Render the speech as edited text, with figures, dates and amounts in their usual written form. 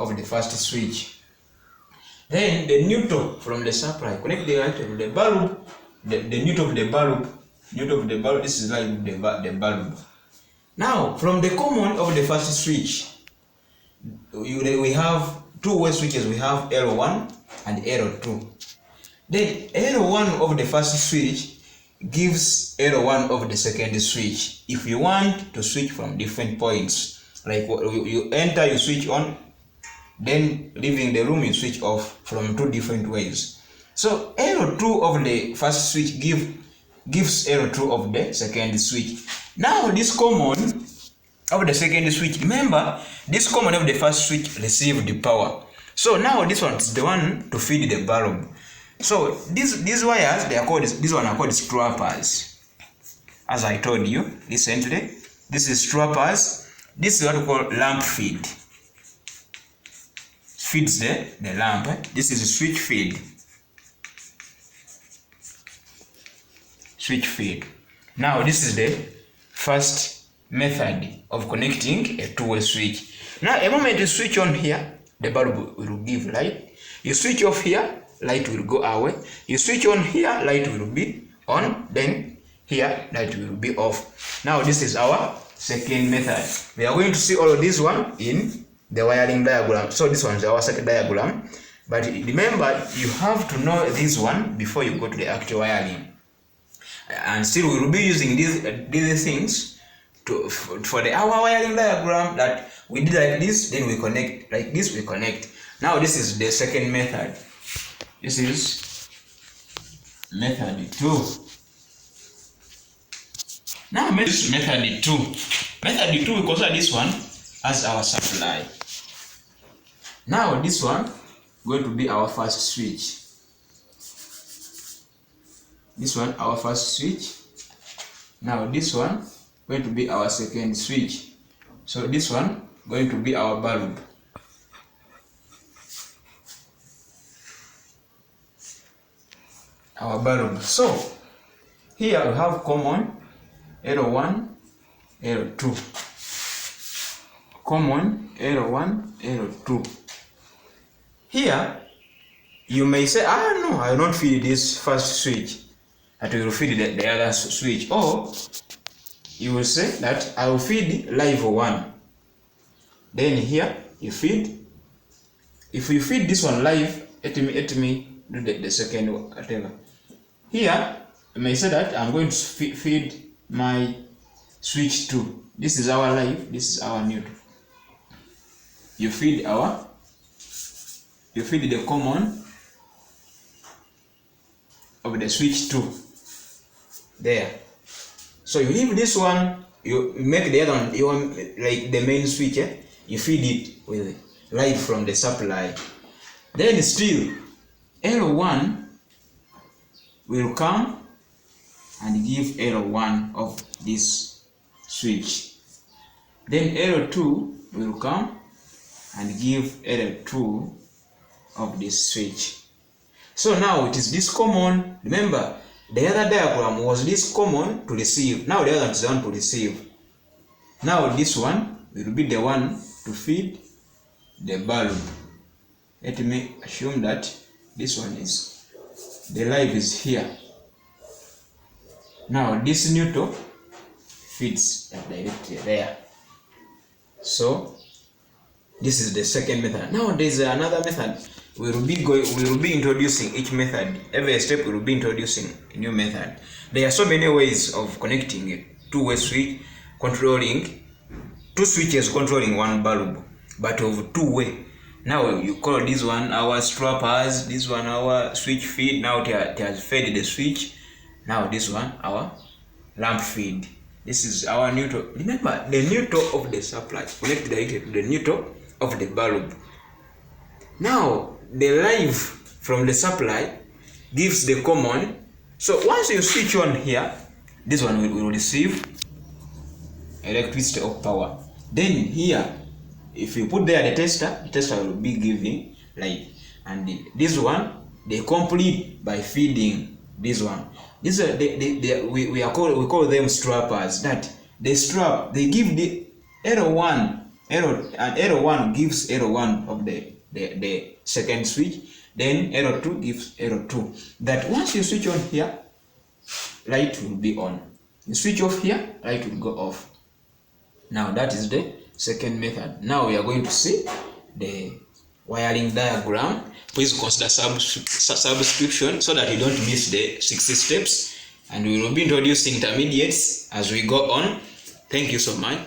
of the first switch. Then the neutral from the supply, connect the light to the bulb, the neutral of the bulb, this is like the bulb. Now, from the common of the first switch, we have two-way switches. We have L1 and L2. Then L1 of the first switch gives L1 of the second switch. If you want to switch from different points, like you enter, you switch on, then leaving the room, you switch off from two different ways. So L2 of the first switch gives L2 of the second switch. Now this common of the second switch, remember this common of the first switch received the power. So now this one is the one to feed the bulb. So these wires, they are called, this one are called strappers. As I told you recently, this is strappers. This is what we call lamp feed. Feeds the lamp. This is a switch feed. Switch feed. Now this is the first method of connecting a two-way switch. Now a moment you switch on here, the bulb will give light. You switch off here, light will go away. You switch on here, light will be on. Then here, light will be off. Now this is our second method. We are going to see all of this one in the wiring diagram. So this one is our second diagram. But remember, you have to know this one before you go to the actual wiring. And still we will be using these things for our wiring diagram, that we did like this, then we connect like this, we connect. Now this is the second method. This is method 2. Now this is method 2. Method 2, we consider this one as our supply. Now this one going to be our first switch. This one our first switch. Now this one going to be our second switch. So this one going to be our bulb. Our bulb. So here we have common L1, L2. Common L1, L2. Here you may say, no, I will not feed this first switch, that will feed the other switch. Or you will say that I will feed live 1. Then here you feed. If you feed this one live, let me do the second whatever. Here you may say that I'm going to feed my switch 2. This is our live, this is our neutral. You feed the common of the switch 2 there. So you leave this one, you make the other one, you want like the main switch, you feed it with light from the supply. Then still L1 will come and give L1 of this switch. Then L2 will come and give L2 of this switch. So now it is this common. Remember, the other diagram was this common to receive. Now the other one is the one to receive. Now this one will be the one to feed the bulb. Let me assume that this one is, the live is here. Now this neutral feeds directly there. So this is the second method. Now there is another method. We will be introducing each method. Every step we will be introducing a new method. There are so many ways of connecting a two-way switch, controlling two switches controlling one bulb, but of two-way. Now you call this one our strappers, this one our switch feed. Now it has fed the switch. Now this one our lamp feed. This is our neutral. Remember, the neutral of the supply connected directly to the neutral of the bulb. Now the live from the supply gives the common. So once you switch on here, this one will receive electricity or power. Then here, if you put there the tester will be giving light. And this one they complete by feeding this one. These are we call them strappers. That they strap, they give the L1 Error 1 gives error 1 of the second switch, then error 2 gives error 2. That once you switch on here, light will be on. You switch off here, light will go off. Now that is the second method. Now we are going to see the wiring diagram. Please consider subscription so that you don't miss the 60 steps, and we will be introducing intermediates as we go on. Thank you so much.